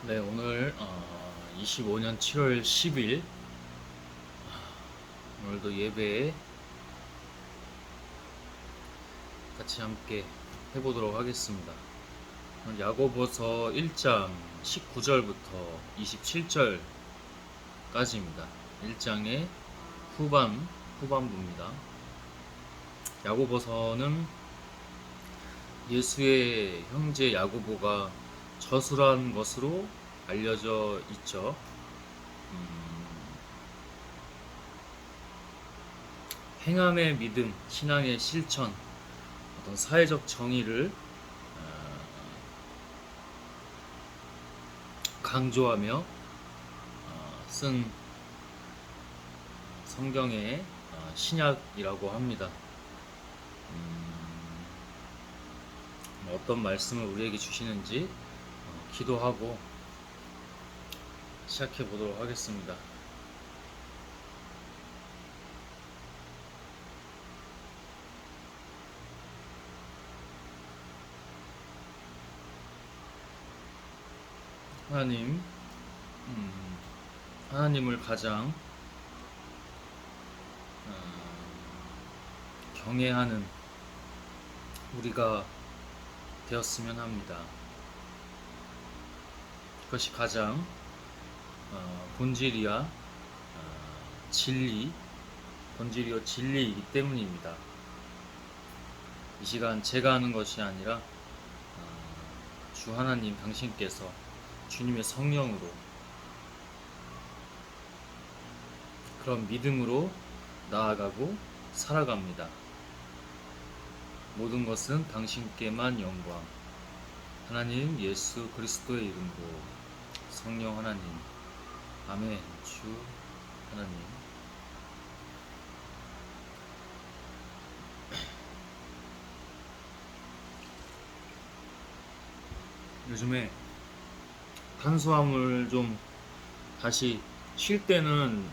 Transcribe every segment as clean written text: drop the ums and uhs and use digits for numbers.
네, 오늘 25년 7월 10일 오늘도 예배에 같이 함께 해보도록 하겠습니다. 오늘 야고보서 1장 19절부터 27절까지입니다. 1장의 후반부입니다. 야고보서는 예수의 형제 야고보가 저술한 것으로 알려져 있죠. 행함의 믿음, 신앙의 실천, 어떤 사회적 정의를 강조하며 쓴 성경의 신약이라고 합니다. 어떤 말씀을 우리에게 주시는지 기도하고 시작해 보도록 하겠습니다. 하나님, 하나님을 가장 경외하는 우리가 되었으면 합니다. 그것이 가장 본질이야 본질이요 진리이기 때문입니다. 이 시간 제가 하는 것이 아니라 주 하나님 당신께서 주님의 성령으로 그런 믿음으로 나아가고 살아갑니다. 모든 것은 당신께만 영광. 하나님 예수 그리스도의 이름으로 성령 하나님, 아멘. 주 하나님, 요즘에 탄수화물 좀 다시 쉴 때는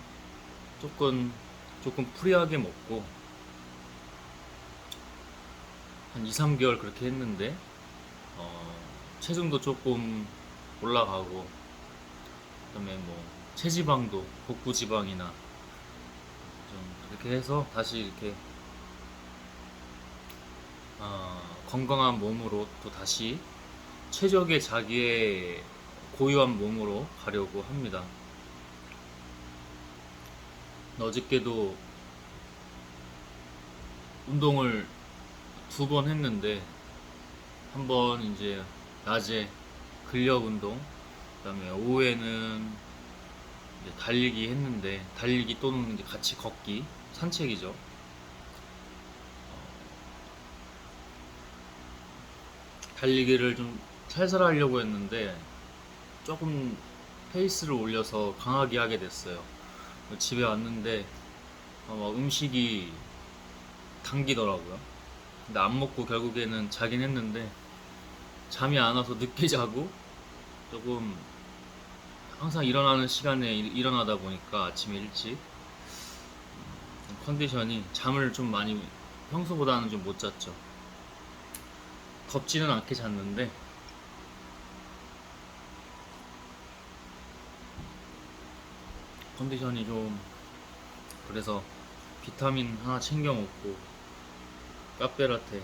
조금 프리하게 먹고 한 2, 3개월 그렇게 했는데 체중도 조금 올라가고 그다음에 뭐 체지방도 복부 지방이나 좀 그렇게 해서 다시 이렇게 건강한 몸으로 또 다시 최적의 자기의 고유한 몸으로 가려고 합니다. 어저께도 운동을 2번 했는데 한 번 이제 낮에 근력 운동, 그다음에 오후에는 이제 달리기 했는데 달리기 또는 이제 같이 걷기, 산책이죠. 달리기를 좀 살살 하려고 했는데 조금 페이스를 올려서 강하게 하게 됐어요. 집에 왔는데 막 음식이 당기더라고요. 근데 안 먹고 결국에는 자긴 했는데 잠이 안 와서 늦게 자고 조금 항상 일어나는 시간에 일어나다 보니까 아침에 일찍 컨디션이 잠을 좀 많이 평소보다는 좀 못 잤죠. 덥지는 않게 잤는데 컨디션이 좀 그래서 비타민 하나 챙겨 먹고 카페라테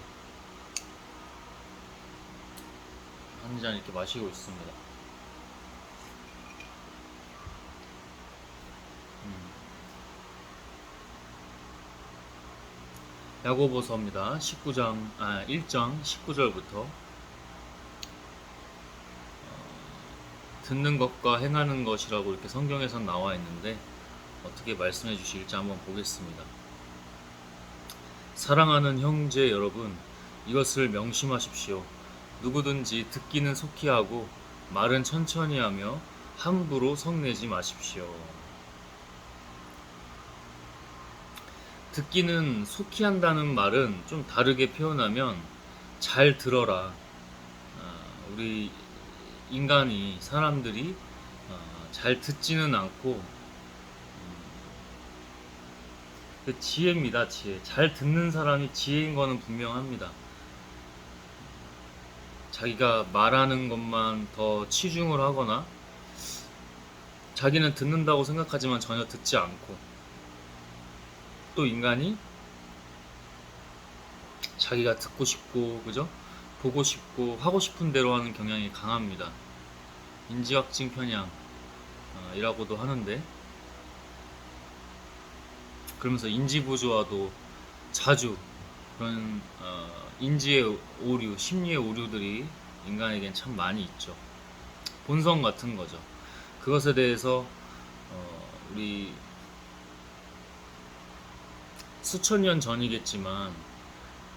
한 잔 이렇게 마시고 있습니다. 야고보서입니다. 1장 19절부터 듣는 것과 행하는 것이라고 이렇게 성경에선 나와 있는데 어떻게 말씀해 주실지 한번 보겠습니다. 사랑하는 형제 여러분, 이것을 명심하십시오. 누구든지 듣기는 속히 하고 말은 천천히 하며 함부로 성내지 마십시오. 듣기는 속히 한다는 말은 좀 다르게 표현하면 잘 들어라. 우리 인간이 사람들이 잘 듣지는 않고 그 지혜입니다. 지혜. 잘 듣는 사람이 지혜인 거는 분명합니다. 자기가 말하는 것만 더 치중을 하거나 자기는 듣는다고 생각하지만 전혀 듣지 않고, 또 인간이 자기가 듣고 싶고, 그죠? 보고 싶고 하고 싶은 대로 하는 경향이 강합니다. 인지확증 편향이라고도 하는데, 그러면서 인지 부조화도 자주 그런 인지의 오류, 심리의 오류들이 인간에겐 참 많이 있죠. 본성 같은 거죠. 그것에 대해서 우리 수천 년 전이겠지만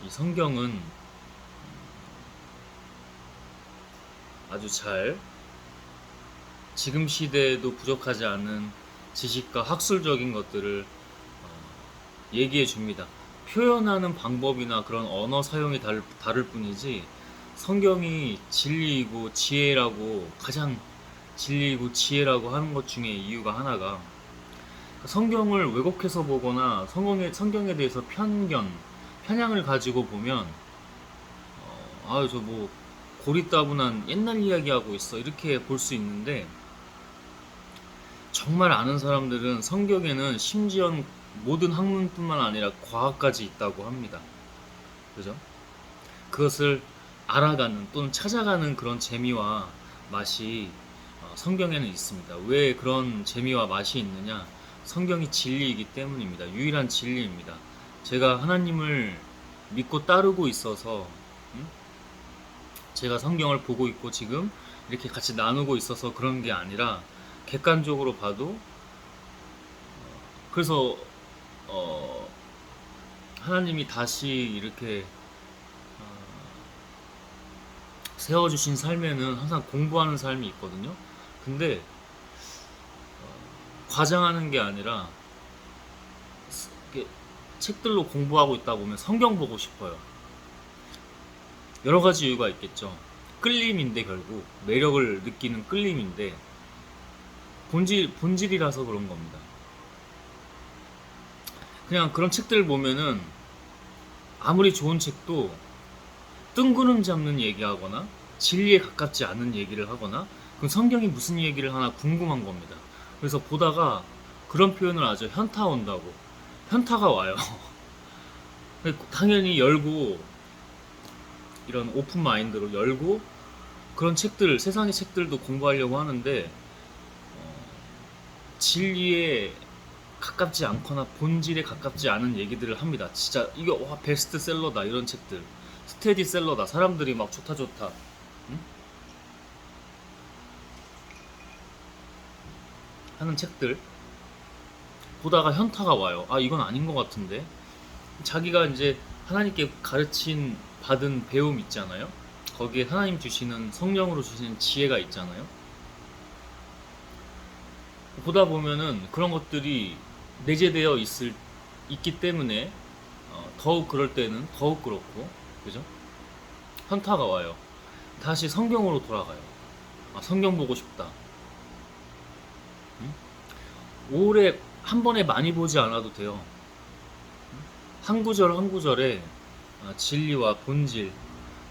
이 성경은 아주 잘 지금 시대에도 부족하지 않은 지식과 학술적인 것들을 얘기해 줍니다. 표현하는 방법이나 그런 언어 사용이 다를 뿐이지, 성경이 진리이고 지혜라고, 가장 진리이고 지혜라고 하는 것 중에 이유가 하나가, 성경을 왜곡해서 보거나 성경에 대해서 편향을 가지고 보면 저 뭐 고리따분한 옛날 이야기하고 있어 이렇게 볼 수 있는데, 정말 아는 사람들은 성경에는 심지어 모든 학문뿐만 아니라 과학까지 있다고 합니다. 그죠? 그것을 알아가는 또는 찾아가는 그런 재미와 맛이 성경에는 있습니다. 왜 그런 재미와 맛이 있느냐? 성경이 진리이기 때문입니다. 유일한 진리입니다. 제가 하나님을 믿고 따르고 있어서, 제가 성경을 보고 있고 지금 이렇게 같이 나누고 있어서 그런 게 아니라, 객관적으로 봐도, 그래서 하나님이 다시 이렇게 세워주신 삶에는 항상 공부하는 삶이 있거든요. 근데 과장하는 게 아니라, 이렇게 책들로 공부하고 있다 보면 성경 보고 싶어요. 여러 가지 이유가 있겠죠. 끌림인데, 결국 매력을 느끼는 끌림인데, 본질이라서 그런 겁니다. 그냥 그런 책들을 보면은 아무리 좋은 책도 뜬구름 잡는 얘기하거나 진리에 가깝지 않은 얘기를 하거나, 그럼 성경이 무슨 얘기를 하나 궁금한 겁니다. 그래서 보다가 그런 표현을 하죠. 현타 온다고. 현타가 와요. 당연히 열고, 이런 오픈 마인드로 열고 그런 책들, 세상의 책들도 공부하려고 하는데, 진리에 가깝지 않거나 본질에 가깝지 않은 얘기들을 합니다. 진짜 이거 와 베스트셀러다 이런 책들, 스테디셀러다, 사람들이 막 좋다 좋다 응? 하는 책들 보다가 현타가 와요. 아, 이건 아닌 것 같은데. 자기가 이제 하나님께 가르친 받은 배움 있잖아요. 거기에 하나님 주시는, 성령으로 주시는 지혜가 있잖아요. 보다 보면은 그런 것들이 내재되어 있기 때문에 더욱 그럴 때는 더욱 그렇고, 그죠? 현타가 와요. 다시 성경으로 돌아가요. 아, 성경 보고 싶다. 응? 오래 한 번에 많이 보지 않아도 돼요. 한 구절 한 구절에 진리와 본질,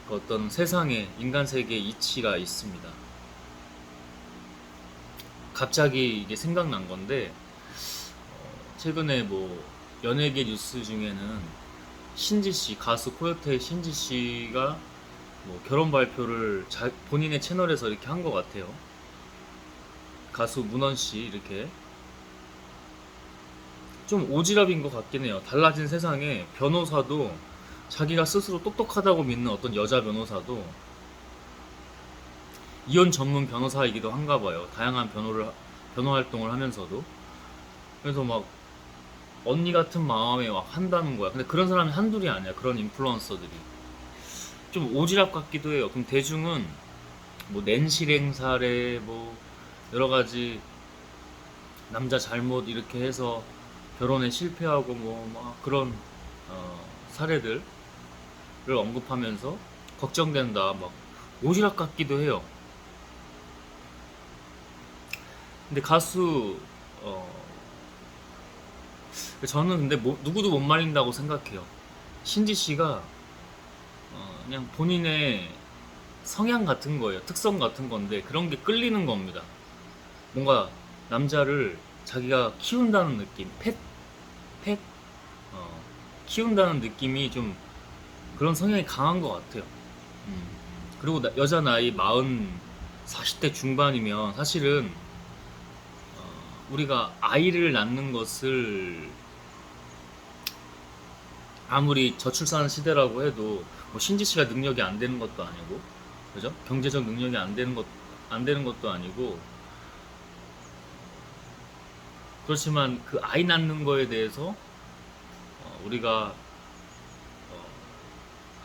그 어떤 세상의, 인간 세계의 이치가 있습니다. 갑자기 이게 생각난 건데, 최근에 뭐 연예계 뉴스 중에는 신지 씨, 가수 코요태의 신지 씨가 뭐 결혼 발표를 본인의 채널에서 이렇게 한 것 같아요. 가수 문원 씨, 이렇게 좀 오지랖인 것 같긴 해요. 달라진 세상에 변호사도, 자기가 스스로 똑똑하다고 믿는 어떤 여자 변호사도 이혼 전문 변호사이기도 한가 봐요. 다양한 변호 활동을 하면서도. 그래서 막 언니 같은 마음에 막 한다는 거야. 근데 그런 사람이 한둘이 아니야. 그런 인플루언서들이 좀 오지랖 같기도 해요. 그럼 대중은 뭐 낸실행 사례, 뭐 여러 가지 남자 잘못 이렇게 해서 결혼에 실패하고 뭐 막 그런 사례들을 언급하면서 걱정된다, 막 오지랖 같기도 해요. 근데 가수 저는 근데 누구도 못 말린다고 생각해요. 신지 씨가 그냥 본인의 성향 같은 거예요. 특성 같은 건데, 그런 게 끌리는 겁니다. 뭔가 남자를 자기가 키운다는 느낌, 펫, 어, 키운다는 느낌이 좀 그런 성향이 강한 것 같아요. 음. 그리고 여자 나이 40대 중반이면 사실은 우리가 아이를 낳는 것을 아무리 저출산 시대라고 해도 뭐 신지 씨가 능력이 안 되는 것도 아니고, 그죠? 경제적 능력이 안 되는 것도 아니고, 그렇지만 그 아이 낳는 거에 대해서 우리가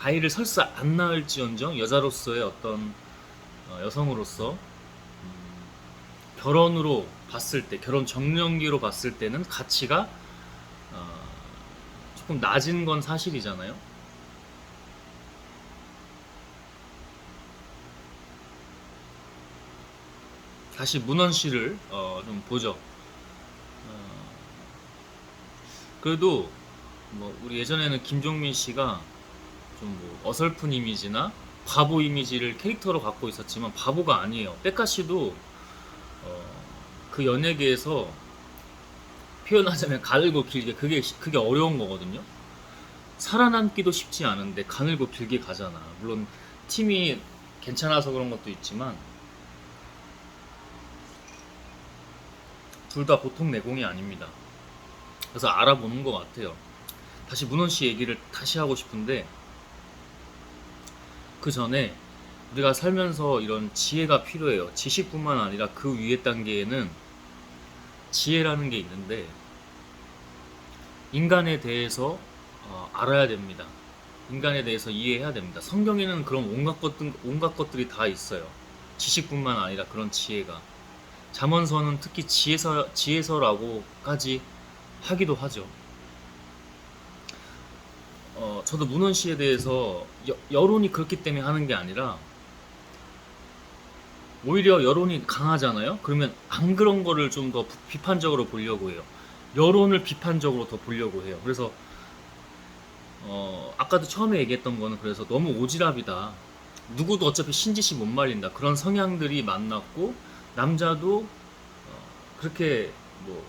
아이를 설사 안 낳을지언정 여자로서의 어떤 여성으로서 결혼으로 봤을 때, 결혼 정년기로 봤을 때는 가치가 어, 조금 낮은 건 사실이잖아요. 다시 문원 씨를 좀 보죠. 그래도 뭐 우리 예전에는 김종민 씨가 좀 뭐 어설픈 이미지나 바보 이미지를 캐릭터로 갖고 있었지만 바보가 아니에요. 백가 씨도 어, 그 연예계에서 표현하자면 가늘고 길게, 그게 어려운 거거든요. 살아남기도 쉽지 않은데 가늘고 길게 가잖아. 물론 팀이 괜찮아서 그런 것도 있지만 둘 다 보통 내공이 아닙니다. 그래서 알아보는 것 같아요. 다시 문원 씨 얘기를 다시 하고 싶은데, 그 전에 우리가 살면서 이런 지혜가 필요해요. 지식뿐만 아니라 그 위에 단계에는 지혜라는 게 있는데, 인간에 대해서 알아야 됩니다. 인간에 대해서 이해해야 됩니다. 성경에는 그런 온갖 것들이 다 있어요. 지식뿐만 아니라 그런 지혜가. 잠언서는 특히 지혜서라고까지 하기도 하죠. 저도 문원 씨에 대해서 여론이 그렇기 때문에 하는 게 아니라, 오히려 여론이 강하잖아요. 그러면 안 그런 거를 좀 더 비판적으로 보려고 해요. 여론을 비판적으로 더 보려고 해요. 그래서 아까도 처음에 얘기했던 거는, 그래서 너무 오지랖이다. 누구도 어차피 신짓이 못 말린다. 그런 성향들이 만났고, 남자도 그렇게 뭐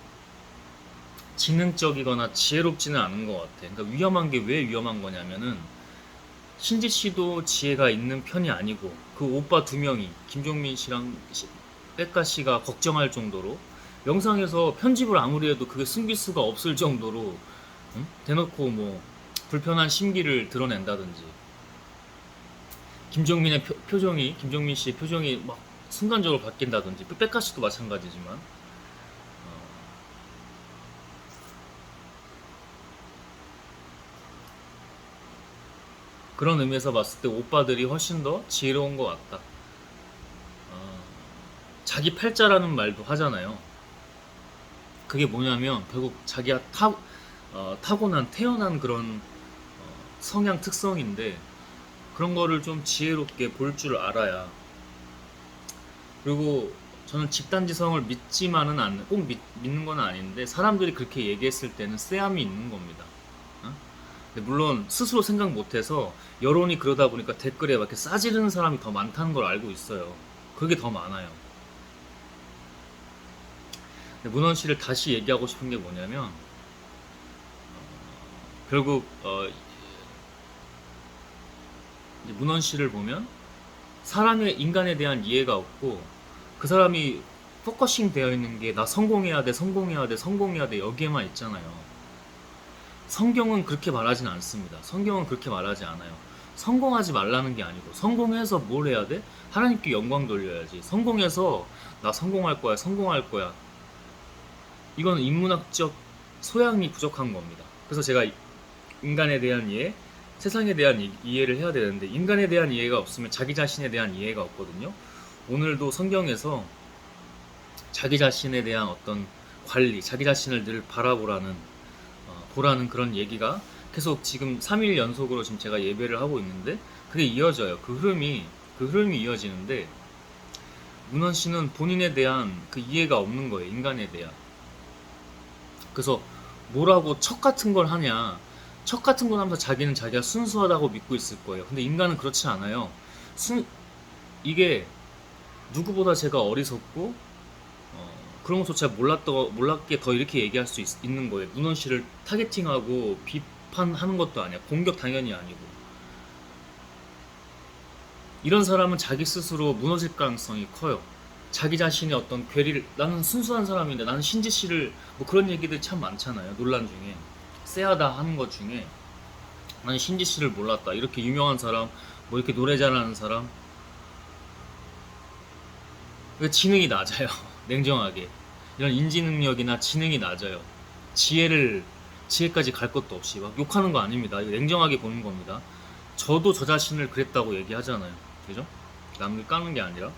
지능적이거나 지혜롭지는 않은 것 같아. 그러니까 위험한 게 왜 위험한 거냐면은, 신지 씨도 지혜가 있는 편이 아니고, 그 오빠 두 명이 김종민 씨랑 백가 씨가 걱정할 정도로, 영상에서 편집을 아무리 해도 그게 숨길 수가 없을 정도로 응? 대놓고 뭐 불편한 심기를 드러낸다든지, 김종민 씨의 표정이 막 순간적으로 바뀐다든지, 백가 씨도 마찬가지지만, 그런 의미에서 봤을 때 오빠들이 훨씬 더 지혜로운 것 같다. 자기 팔자라는 말도 하잖아요. 그게 뭐냐면 결국 자기가 태어난 그런 성향 특성인데, 그런 거를 좀 지혜롭게 볼 줄 알아야. 그리고 저는 집단지성을 믿지만은 않는, 꼭 믿는 건 아닌데, 사람들이 그렇게 얘기했을 때는 쎄함이 있는 겁니다. 어? 근데 물론 스스로 생각 못해서 여론이 그러다 보니까 댓글에 막 이렇게 싸지르는 사람이 더 많다는 걸 알고 있어요. 그게 더 많아요. 근데 문원 씨를 다시 얘기하고 싶은 게 뭐냐면, 결국 이제 문원 씨를 보면 사람의 인간에 대한 이해가 없고, 그 사람이 포커싱 되어 있는 게 나 성공해야 돼, 성공해야 돼, 성공해야 돼, 여기에만 있잖아요. 성경은 그렇게 말하진 않습니다. 성경은 그렇게 말하지 않아요. 성공하지 말라는 게 아니고, 성공해서 뭘 해야 돼? 하나님께 영광 돌려야지. 성공해서 나 성공할 거야, 성공할 거야. 이건 인문학적 소양이 부족한 겁니다. 그래서 제가 인간에 대한 이해, 세상에 대한 이해를 해야 되는데, 인간에 대한 이해가 없으면 자기 자신에 대한 이해가 없거든요. 오늘도 성경에서 자기 자신에 대한 어떤 관리, 자기 자신을 늘 보라는 그런 얘기가 계속 지금 3일 연속으로 지금 제가 예배를 하고 있는데, 그게 이어져요. 그 흐름이 이어지는데, 문원 씨는 본인에 대한 그 이해가 없는 거예요. 인간에 대한. 그래서 뭐라고 척 같은 걸 하냐, 척 같은 걸 하면서 자기는 자기가 순수하다고 믿고 있을 거예요. 근데 인간은 그렇지 않아요. 이게 누구보다 제가 어리석고 그런 것조차 몰랐게 더 이렇게 얘기할 수 있는 거예요. 문원 씨를 타겟팅하고 비판하는 것도 아니야. 공격 당연히 아니고. 이런 사람은 자기 스스로 무너질 가능성이 커요. 자기 자신의 어떤 괴리를, 나는 순수한 사람인데, 나는 신지 씨를, 뭐 그런 얘기들 참 많잖아요. 논란 중에. 쎄하다 하는 것 중에, 나는 신지 씨를 몰랐다. 이렇게 유명한 사람, 뭐 이렇게 노래 잘하는 사람, 그 지능이 낮아요. 냉정하게. 이런 인지 능력이나 지능이 낮아요. 지혜까지 갈 것도 없이 막 욕하는 거 아닙니다. 이거 냉정하게 보는 겁니다. 저도 저 자신을 그랬다고 얘기하잖아요. 그죠? 남을 까는 게 아니라.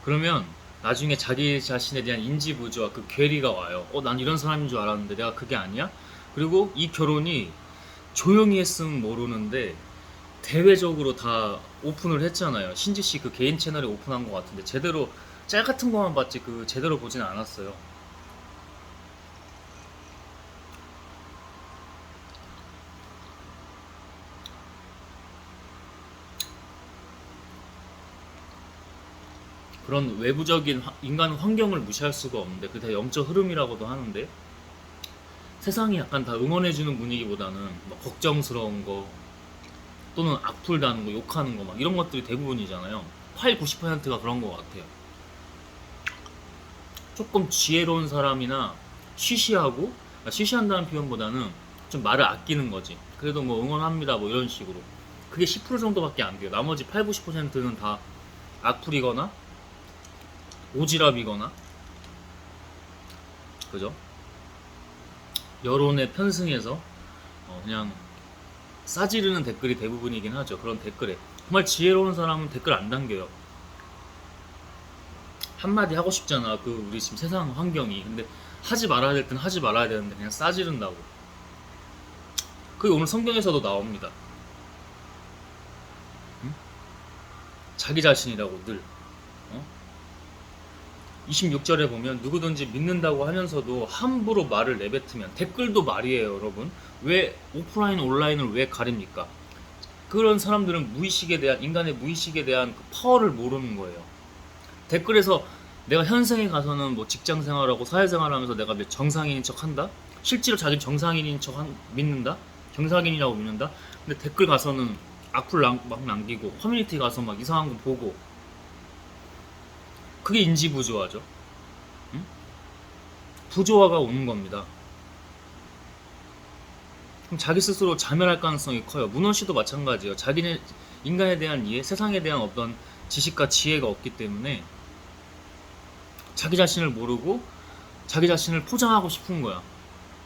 그러면 나중에 자기 자신에 대한 인지 부조와 그 괴리가 와요. 난 이런 사람인 줄 알았는데 내가 그게 아니야? 그리고 이 결혼이 조용히 했으면 모르는데 대외적으로 다 오픈을 했잖아요. 신지 씨 그 개인 채널에 오픈한 것 같은데 제대로 짤 같은 거만 봤지 그 제대로 보진 않았어요. 그런 외부적인 인간 환경을 무시할 수가 없는데 그게 다 영적 흐름이라고도 하는데 세상이 약간 다 응원해주는 분위기보다는 막 걱정스러운 거 또는 악플다는 거 욕하는 거 막 이런 것들이 대부분이잖아요. 8, 90%가 그런 것 같아요. 조금 지혜로운 사람이나 쉬쉬하고 쉬쉬한다는 표현보다는 좀 말을 아끼는 거지. 그래도 뭐 응원합니다 뭐 이런 식으로. 그게 10% 정도밖에 안 돼요. 나머지 8, 90%는 다 악플이거나 오지랖이거나 그죠? 여론에 편승해서 그냥 싸지르는 댓글이 대부분이긴 하죠. 그런 댓글에 정말 지혜로운 사람은 댓글 안 남겨요. 한마디 하고 싶잖아. 그 우리 지금 세상 환경이. 근데 하지 말아야 될 땐 하지 말아야 되는데 그냥 싸지른다고. 그게 오늘 성경에서도 나옵니다. 응? 자기 자신이라고 늘. 26절에 보면 누구든지 믿는다고 하면서도 함부로 말을 내뱉으면 댓글도 말이에요, 여러분. 왜 오프라인, 온라인을 왜 가립니까? 그런 사람들은 인간의 무의식에 대한 그 파워를 모르는 거예요. 댓글에서 내가 현생에 가서는 뭐 직장 생활하고 사회생활 하면서 내가 정상인인 척 한다? 실제로 자기 정상인인 척 믿는다? 정상인이라고 믿는다? 근데 댓글 가서는 악플 막 남기고 커뮤니티 가서 막 이상한 거 보고 그게 인지부조화죠. 응? 부조화가 오는 겁니다. 그럼 자기 스스로 자멸할 가능성이 커요. 문원 씨도 마찬가지예요. 자기는 인간에 대한 이해, 세상에 대한 어떤 지식과 지혜가 없기 때문에 자기 자신을 모르고 자기 자신을 포장하고 싶은 거야.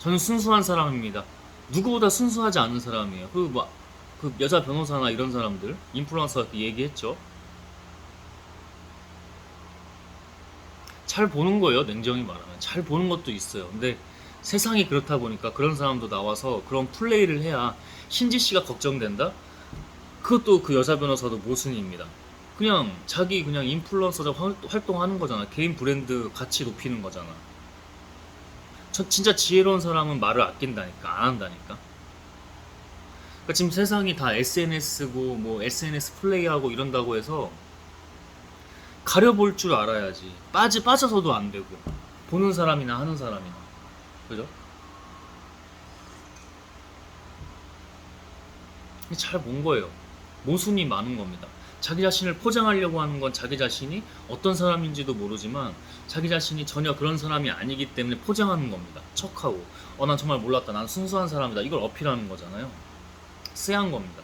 저는 순수한 사람입니다. 누구보다 순수하지 않은 사람이에요. 그 여자 변호사나 이런 사람들, 인플루언서가 얘기했죠. 잘 보는 거예요. 냉정히 말하면 잘 보는 것도 있어요. 근데 세상이 그렇다 보니까 그런 사람도 나와서 그런 플레이를 해야 신지 씨가 걱정된다. 그것도 그 여자 변호사도 모순입니다. 그냥 자기 그냥 인플루언서적 활동하는 거잖아. 개인 브랜드 가치 높이는 거잖아. 진짜 지혜로운 사람은 말을 아낀다니까, 안 한다니까. 그러니까 지금 세상이 다 SNS고 뭐 SNS 플레이하고 이런다고 해서 가려볼 줄 알아야지. 빠져서도 안 되고. 보는 사람이나 하는 사람이나. 그죠? 잘 본 거예요. 모순이 많은 겁니다. 자기 자신을 포장하려고 하는 건 자기 자신이 어떤 사람인지도 모르지만 자기 자신이 전혀 그런 사람이 아니기 때문에 포장하는 겁니다. 척하고 난 정말 몰랐다. 난 순수한 사람이다. 이걸 어필하는 거잖아요. 쎄한 겁니다.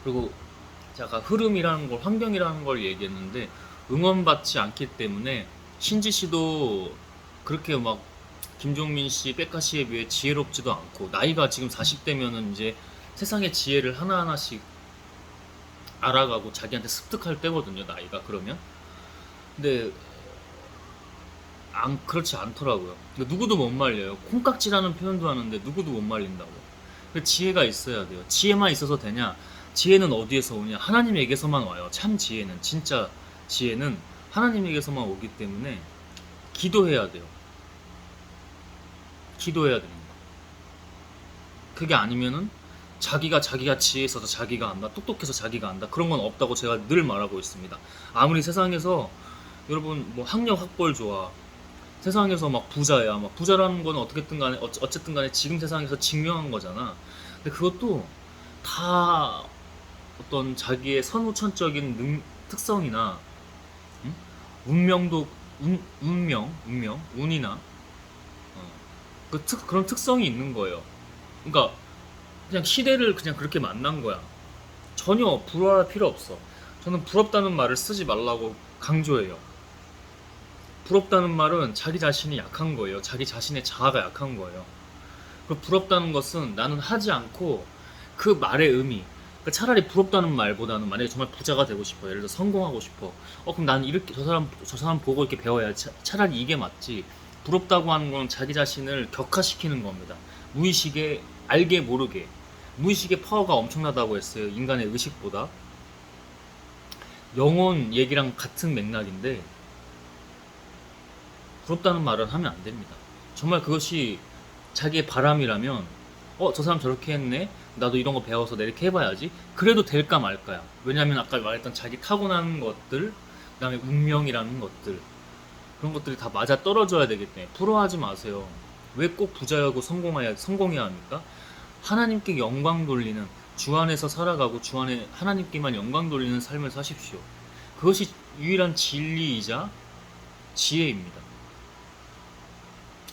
그리고 제가 흐름이라는 걸, 환경이라는 걸 얘기했는데 응원받지 않기 때문에 신지 씨도 그렇게 막 김종민 씨, 백가 씨에 비해 지혜롭지도 않고 나이가 지금 40대면은 이제 세상의 지혜를 하나하나씩 알아가고 자기한테 습득할 때거든요. 나이가 그러면. 근데 그렇지 않더라고요. 누구도 못 말려요. 콩깍지라는 표현도 하는데 누구도 못 말린다고. 지혜가 있어야 돼요. 지혜만 있어서 되냐? 지혜는 어디에서 오냐? 하나님에게서만 와요. 참 지혜는, 진짜 지혜는 하나님에게서만 오기 때문에 기도해야 돼요. 기도해야 됩니다. 그게 아니면은 자기가 지혜 있어서 자기가 안다, 똑똑해서 자기가 안다, 그런 건 없다고 제가 늘 말하고 있습니다. 아무리 세상에서 여러분 뭐 학력 학벌 좋아, 세상에서 막 부자야, 막 부자라는 건 어떻게든 간에 어쨌든 간에 지금 세상에서 증명한 거잖아. 근데 그것도 다 어떤 자기의 선후천적인 특성이나, 응? 운명도 운이나 그런 특성이 있는 거예요. 그러니까 그냥 시대를 그냥 그렇게 만난 거야. 전혀 부러워할 필요 없어. 저는 부럽다는 말을 쓰지 말라고 강조해요. 부럽다는 말은 자기 자신이 약한 거예요. 자기 자신의 자아가 약한 거예요. 그 부럽다는 것은 나는 하지 않고 그 말의 의미. 그러니까 차라리 부럽다는 말보다는 만약에 정말 부자가 되고 싶어. 예를 들어 성공하고 싶어. 그럼 나는 이렇게 저 사람 보고 이렇게 배워야 차라리 이게 맞지. 부럽다고 하는 건 자기 자신을 격화시키는 겁니다. 무의식에 알게 모르게. 무의식의 파워가 엄청나다고 했어요. 인간의 의식보다. 영혼 얘기랑 같은 맥락인데 부럽다는 말은 하면 안 됩니다. 정말 그것이 자기의 바람이라면 저 사람 저렇게 했네? 나도 이런 거 배워서 내가 이렇게 해봐야지. 그래도 될까 말까야. 왜냐하면 아까 말했던 자기 타고난 것들, 그 다음에 운명이라는 것들, 그런 것들이 다 맞아 떨어져야 되기 때문에 부러워하지 마세요. 왜 꼭 부자여고 성공해야 합니까? 하나님께 영광 돌리는, 주 안에서 살아가고 주 안에 하나님께만 영광 돌리는 삶을 사십시오. 그것이 유일한 진리이자 지혜입니다.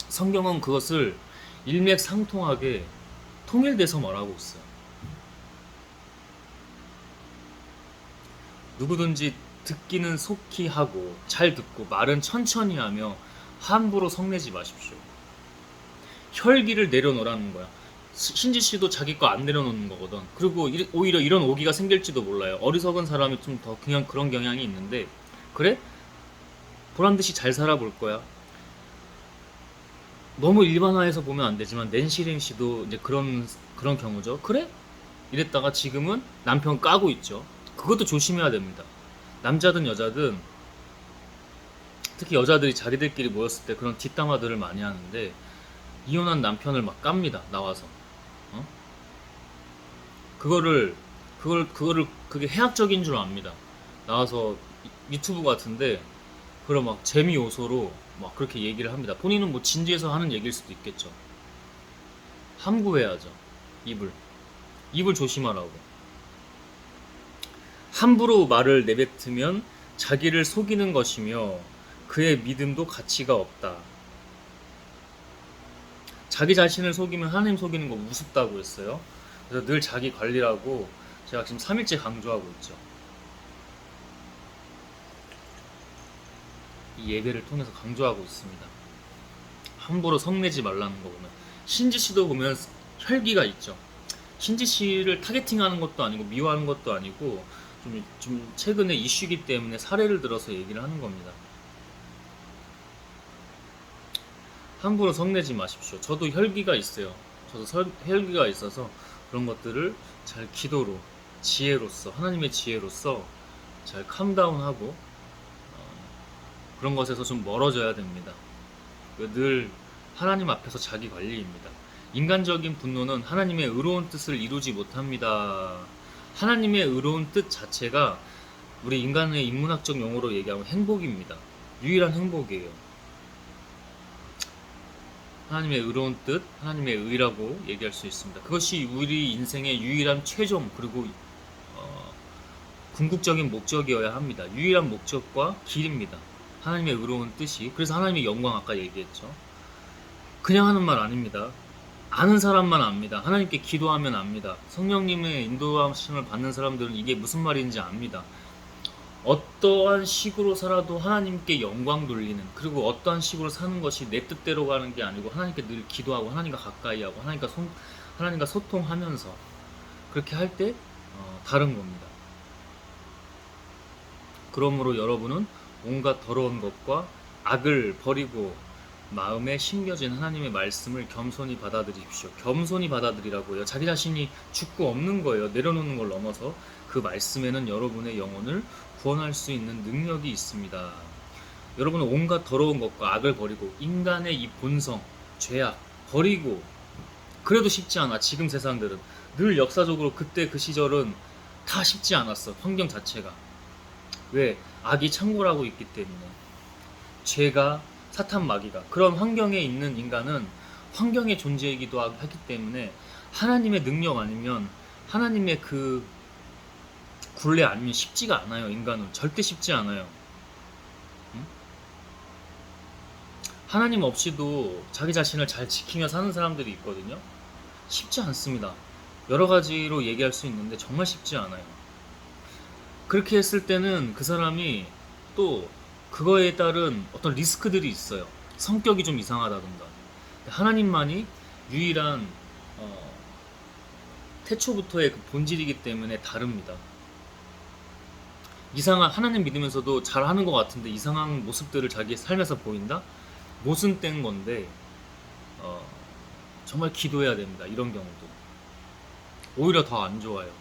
성경은 그것을 일맥상통하게 통일돼서 말하고 있어요. 누구든지 듣기는 속히 하고 잘 듣고 말은 천천히 하며 함부로 성내지 마십시오. 혈기를 내려놓으라는 거야. 신지 씨도 자기 거 안 내려놓는 거거든. 그리고 오히려 이런 오기가 생길지도 몰라요. 어리석은 사람이 좀 더 그냥 그런 경향이 있는데, 그래? 보란 듯이 잘 살아볼 거야. 너무 일반화해서 보면 안 되지만 낸시 씨도 이제 그런 경우죠. 그래? 이랬다가 지금은 남편 까고 있죠. 그것도 조심해야 됩니다. 남자든 여자든, 특히 여자들이 자기들끼리 모였을 때 그런 뒷담화들을 많이 하는데, 이혼한 남편을 막 깝니다. 나와서. 어? 그게 해악적인 줄 압니다. 나와서 유튜브 같은데 그런 막 재미 요소로 막 그렇게 얘기를 합니다. 본인은 뭐 진지해서 하는 얘기일 수도 있겠죠. 함구해야죠. 입을 조심하라고. 함부로 말을 내뱉으면 자기를 속이는 것이며 그의 믿음도 가치가 없다. 자기 자신을 속이면 하나님 속이는 거 우습다고 했어요. 그래서 늘 자기 관리라고 제가 지금 3일째 강조하고 있죠. 이 예배를 통해서 강조하고 있습니다. 함부로 성내지 말라는 거 보면, 신지 씨도 보면 혈기가 있죠. 신지 씨를 타겟팅하는 것도 아니고 미워하는 것도 아니고 좀 최근에 이슈이기 때문에 사례를 들어서 얘기를 하는 겁니다. 함부로 성내지 마십시오. 저도 혈기가 있어요. 저도 혈기가 있어서 그런 것들을 잘 기도로, 지혜로서, 하나님의 지혜로서 잘 캄다운하고 그런 것에서 좀 멀어져야 됩니다. 늘 하나님 앞에서 자기 관리입니다. 인간적인 분노는 하나님의 의로운 뜻을 이루지 못합니다. 하나님의 의로운 뜻 자체가 우리 인간의 인문학적 용어로 얘기하면 행복입니다. 유일한 행복이에요. 하나님의 의로운 뜻, 하나님의 의라고 얘기할 수 있습니다. 그것이 우리 인생의 유일한 최종, 그리고 궁극적인 목적이어야 합니다. 유일한 목적과 길입니다. 하나님의 의로운 뜻이. 그래서 하나님의 영광 아까 얘기했죠. 그냥 하는 말 아닙니다. 아는 사람만 압니다. 하나님께 기도하면 압니다. 성령님의 인도하심을 받는 사람들은 이게 무슨 말인지 압니다. 어떠한 식으로 살아도 하나님께 영광 돌리는, 그리고 어떠한 식으로 사는 것이 내 뜻대로 가는 게 아니고 하나님께 늘 기도하고 하나님과 가까이 하고 하나님과 소통하면서 그렇게 할 때 다른 겁니다. 그러므로 여러분은 온갖 더러운 것과 악을 버리고 마음에 심겨진 하나님의 말씀을 겸손히 받아들이십시오. 겸손히 받아들이라고요. 자기 자신이 죽고 없는 거예요. 내려놓는 걸 넘어서 그 말씀에는 여러분의 영혼을 구원할 수 있는 능력이 있습니다. 여러분은 온갖 더러운 것과 악을 버리고 인간의 이 본성, 죄악 버리고 그래도 쉽지 않아. 지금 세상들은 늘 역사적으로 그때 그 시절은 다 쉽지 않았어. 환경 자체가. 왜? 악이 창궐하고 있기 때문에. 죄가, 사탄 마귀가. 그런 환경에 있는 인간은 환경의 존재이기도 하기 때문에 하나님의 능력 아니면 하나님의 그 굴레 아니면 쉽지가 않아요. 인간은 절대 쉽지 않아요. 응? 하나님 없이도 자기 자신을 잘 지키며 사는 사람들이 있거든요. 쉽지 않습니다. 여러 가지로 얘기할 수 있는데 정말 쉽지 않아요. 그렇게 했을 때는 그 사람이 또 그거에 따른 어떤 리스크들이 있어요. 성격이 좀 이상하다던가. 하나님만이 유일한 태초부터의 그 본질이기 때문에 다릅니다. 이상한 하나님 믿으면서도 잘하는 것 같은데 이상한 모습들을 자기 삶에서 보인다? 모순된 건데 어, 정말 기도해야 됩니다. 이런 경우도 오히려 더 안 좋아요.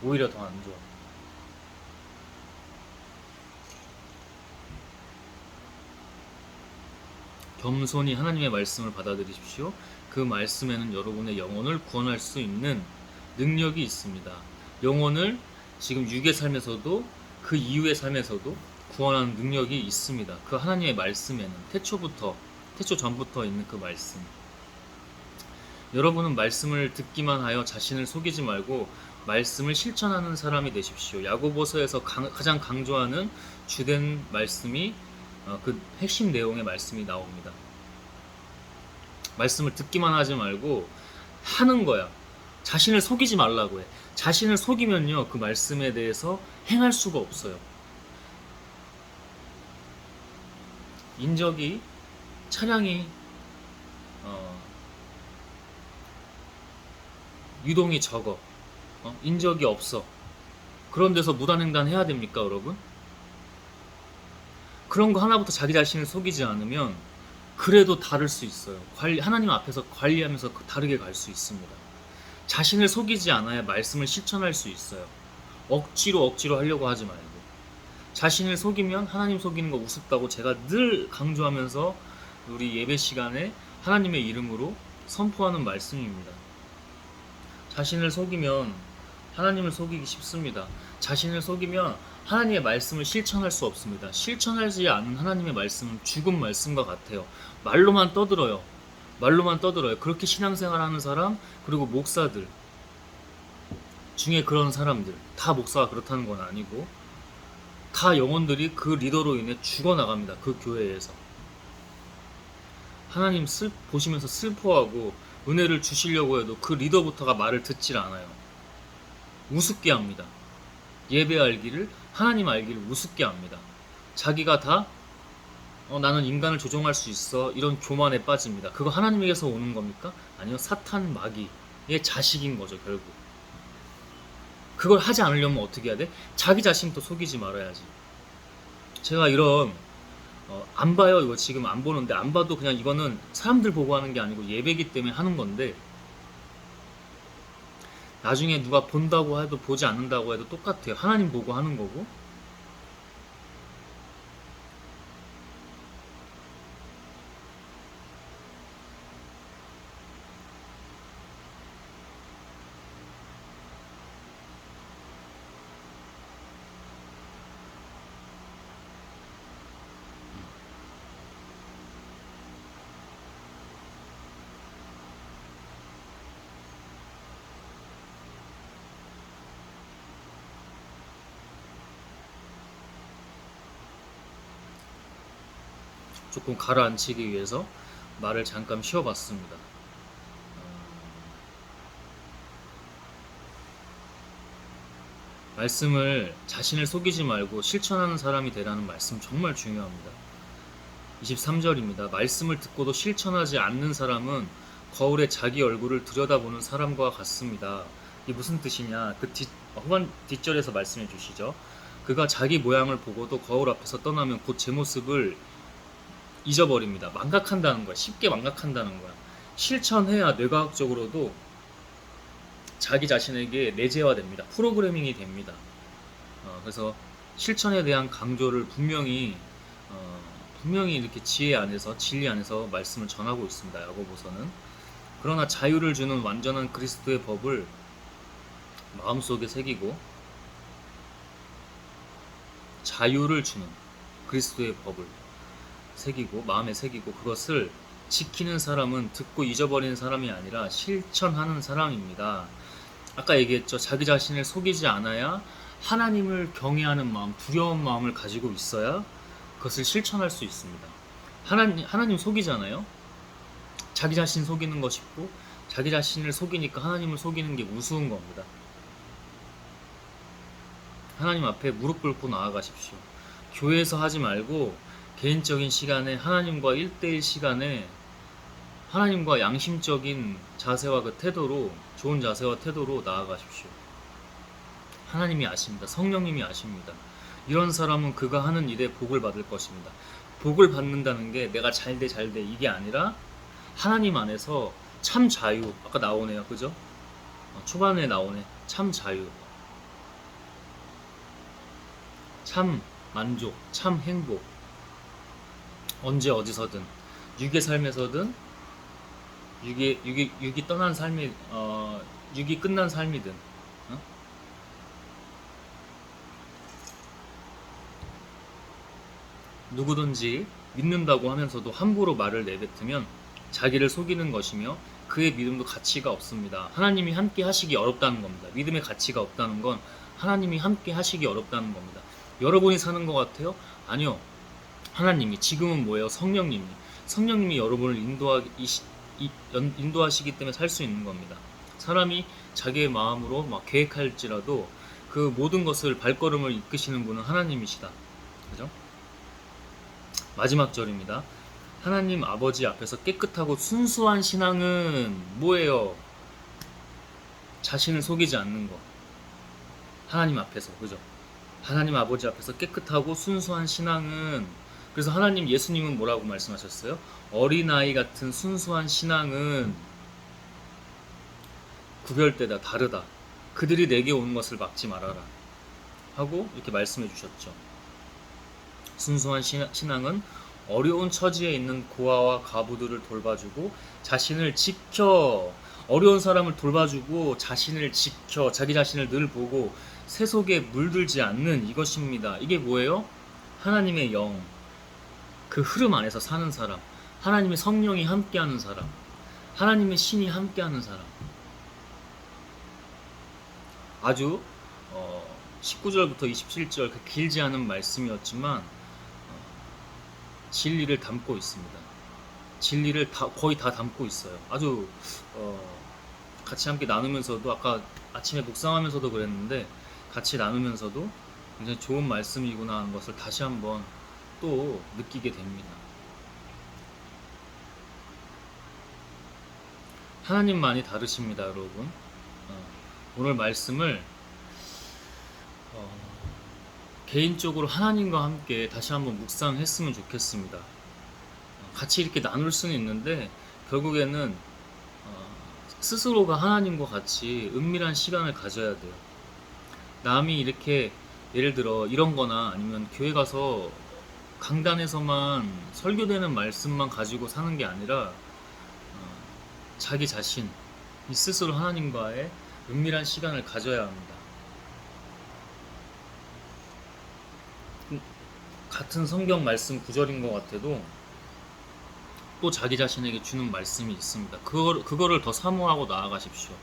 오히려 더 안 좋아. 겸손히 하나님의 말씀을 받아들이십시오. 그 말씀에는 여러분의 영혼을 구원할 수 있는 능력이 있습니다. 영혼을 지금 육의 삶에서도 그 이후의 삶에서도 구원하는 능력이 있습니다. 그 하나님의 말씀에는 태초 전부터 있는 그 말씀. 여러분은 말씀을 듣기만 하여 자신을 속이지 말고 말씀을 실천하는 사람이 되십시오. 야고보서에서 가장 강조하는 주된 말씀이 그 핵심 내용의 말씀이 나옵니다. 말씀을 듣기만 하지 말고 하는 거야. 자신을 속이지 말라고 해. 자신을 속이면요, 그 말씀에 대해서 행할 수가 없어요. 인적이 차량이 유동이 적어, 인적이 없어. 그런 데서 무단횡단 해야 됩니까, 여러분? 그런 거 하나부터 자기 자신을 속이지 않으면 그래도 다를 수 있어요. 하나님 앞에서 관리하면서 다르게 갈 수 있습니다. 자신을 속이지 않아야 말씀을 실천할 수 있어요. 억지로 하려고 하지 말고. 자신을 속이면 하나님 속이는 거 우습다고 제가 늘 강조하면서 우리 예배 시간에 하나님의 이름으로 선포하는 말씀입니다. 자신을 속이면 하나님을 속이기 쉽습니다. 자신을 속이면 하나님의 말씀을 실천할 수 없습니다. 실천하지 않은 하나님의 말씀은 죽은 말씀과 같아요. 말로만 떠들어요. 그렇게 신앙생활하는 사람, 그리고 목사들 중에 그런 사람들, 다 목사가 그렇다는 건 아니고 다 영혼들이 그 리더로 인해 죽어나갑니다. 그 교회에서. 하나님 보시면서 슬퍼하고 은혜를 주시려고 해도 그 리더부터가 말을 듣질 않아요. 우습게 합니다. 예배 알기를, 하나님 알기를 우습게 합니다. 자기가 다 나는 인간을 조종할 수 있어, 이런 교만에 빠집니다. 그거 하나님에게서 오는 겁니까? 아니요, 사탄 마귀의 자식인 거죠. 결국 그걸 하지 않으려면 어떻게 해야 돼? 자기 자신도 속이지 말아야지. 제가 이런 안 봐요. 이거 지금 안 보는데, 안 봐도 그냥 이거는 사람들 보고 하는 게 아니고 예배기 때문에 하는 건데, 나중에 누가 본다고 해도 보지 않는다고 해도 똑같아요. 하나님 보고 하는 거고. 조금 가라앉히기 위해서 말을 잠깐 쉬어봤습니다. 말씀을, 자신을 속이지 말고 실천하는 사람이 되라는 말씀 정말 중요합니다. 23절입니다. 말씀을 듣고도 실천하지 않는 사람은 거울에 자기 얼굴을 들여다보는 사람과 같습니다. 이게 무슨 뜻이냐? 후반 뒷절에서 말씀해 주시죠. 그가 자기 모양을 보고도 거울 앞에서 떠나면 곧 제 모습을 잊어버립니다. 망각한다는 거야. 쉽게 망각한다는 거야. 실천해야 뇌과학적으로도 자기 자신에게 내재화됩니다. 프로그래밍이 됩니다. 그래서 실천에 대한 강조를 분명히 이렇게 지혜 안에서, 진리 안에서 말씀을 전하고 있습니다. 야고보서는. 그러나 자유를 주는 완전한 그리스도의 법을 마음속에 새기고, 자유를 주는 그리스도의 법을 새기고 마음에 새기고 그것을 지키는 사람은 듣고 잊어버리는 사람이 아니라 실천하는 사람입니다. 아까 얘기했죠. 자기 자신을 속이지 않아야 하나님을 경외하는 마음, 두려운 마음을 가지고 있어야 그것을 실천할 수 있습니다. 하나님 속이잖아요. 자기 자신 속이는 거 쉽고 자기 자신을 속이니까 하나님을 속이는 게 우스운 겁니다. 하나님 앞에 무릎 꿇고 나아가십시오. 교회에서 하지 말고 개인적인 시간에 하나님과 1대1 시간에 하나님과 양심적인 자세와 그 태도로, 좋은 자세와 태도로 나아가십시오. 하나님이 아십니다. 성령님이 아십니다. 이런 사람은 그가 하는 일에 복을 받을 것입니다. 복을 받는다는 게 내가 잘 돼 이게 아니라 하나님 안에서 참 자유, 아까 나오네요. 그죠? 초반에 나오네. 참 자유, 참 만족, 참 행복. 언제 어디서든, 육의 삶에서든, 육이 떠난 삶이, 육이 끝난 삶이든, 어? 누구든지 믿는다고 하면서도 함부로 말을 내뱉으면 자기를 속이는 것이며 그의 믿음도 가치가 없습니다. 하나님이 함께 하시기 어렵다는 겁니다. 믿음의 가치가 없다는 건 하나님이 함께 하시기 어렵다는 겁니다. 여러분이 사는 것 같아요? 아니요. 하나님이, 지금은 뭐예요? 성령님이 여러분을 인도하시기 때문에 살 수 있는 겁니다. 사람이 자기의 마음으로 막 계획할지라도 그 모든 것을 발걸음을 이끄시는 분은 하나님이시다. 그죠? 마지막 절입니다. 하나님 아버지 앞에서 깨끗하고 순수한 신앙은 뭐예요? 자신을 속이지 않는 거. 하나님 앞에서, 그죠? 하나님 아버지 앞에서 깨끗하고 순수한 신앙은, 그래서 하나님, 예수님은 뭐라고 말씀하셨어요? 어린아이 같은 순수한 신앙은 구별되다, 다르다. 그들이 내게 오는 것을 막지 말아라 하고 이렇게 말씀해 주셨죠. 순수한 신앙은 어려운 처지에 있는 고아와 과부들을 돌봐주고 자신을 지켜, 어려운 사람을 돌봐주고 자신을 지켜, 자기 자신을 늘 보고 세속에 물들지 않는 이것입니다. 이게 뭐예요? 하나님의 영, 그 흐름 안에서 사는 사람, 하나님의 성령이 함께하는 사람, 하나님의 신이 함께하는 사람. 아주 19절부터 27절 그 길지 않은 말씀이었지만 진리를 담고 있습니다. 진리를 거의 다 담고 있어요. 아주 같이 함께 나누면서도, 아까 아침에 묵상하면서도 그랬는데, 같이 나누면서도 굉장히 좋은 말씀이구나 하는 것을 다시 한번 또 느끼게 됩니다. 하나님만이 다르십니다, 여러분. 오늘 말씀을 개인적으로 하나님과 함께 다시 한번 묵상했으면 좋겠습니다. 같이 이렇게 나눌 수는 있는데 결국에는 스스로가 하나님과 같이 은밀한 시간을 가져야 돼요. 남이 이렇게 예를 들어 이런 거나 아니면 교회 가서 강단에서만 설교되는 말씀만 가지고 사는 게 아니라 자기 자신, 이 스스로 하나님과의 은밀한 시간을 가져야 합니다. 같은 성경 말씀 구절인 것 같아도 또 자기 자신에게 주는 말씀이 있습니다. 그거를 더 사모하고 나아가십시오.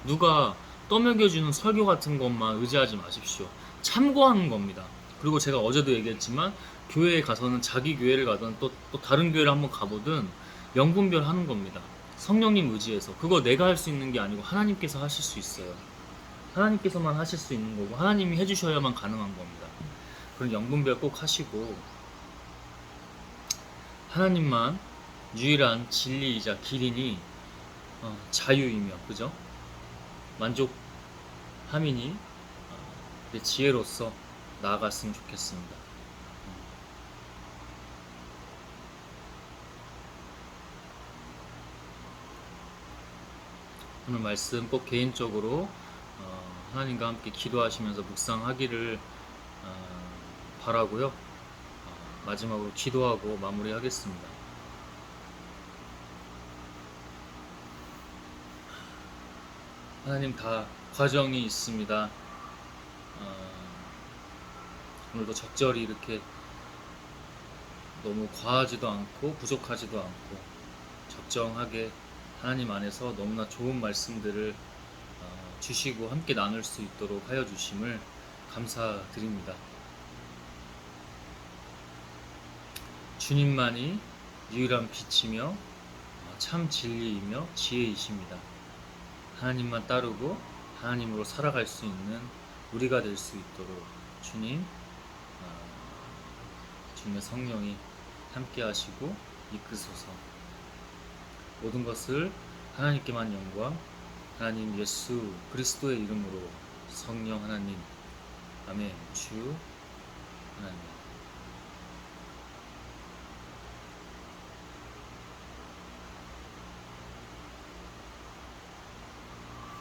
누가 떠먹여주는 설교 같은 것만 의지하지 마십시오. 참고하는 겁니다. 그리고 제가 어제도 얘기했지만 교회에 가서는, 자기 교회를 가든 또 다른 교회를 한번 가보든 명분별 하는 겁니다. 성령님 의지해서. 그거 내가 할 수 있는 게 아니고 하나님께서 하실 수 있어요. 하나님께서만 하실 수 있는 거고 하나님이 해주셔야만 가능한 겁니다. 그런 영분별 꼭 하시고, 하나님만 유일한 진리이자 길이니 자유이며, 그죠? 만족함이니 내 지혜로서 나아갔으면 좋겠습니다. 오늘 말씀 꼭 개인적으로 하나님과 함께 기도하시면서 묵상하기를 바라고요. 마지막으로 기도하고 마무리하겠습니다. 하나님 다 과정이 있습니다. 오늘도 적절히 이렇게 너무 과하지도 않고 부족하지도 않고 적정하게 하나님 안에서 너무나 좋은 말씀들을 주시고 함께 나눌 수 있도록 하여 주심을 감사드립니다. 주님만이 유일한 빛이며 참 진리이며 지혜이십니다. 하나님만 따르고 하나님으로 살아갈 수 있는 우리가 될 수 있도록 주님의 성령이 함께 하시고 이끄소서. 모든 것을 하나님께만 영광, 하나님 예수 그리스도의 이름으로 성령 하나님, 아멘. 주 하나님.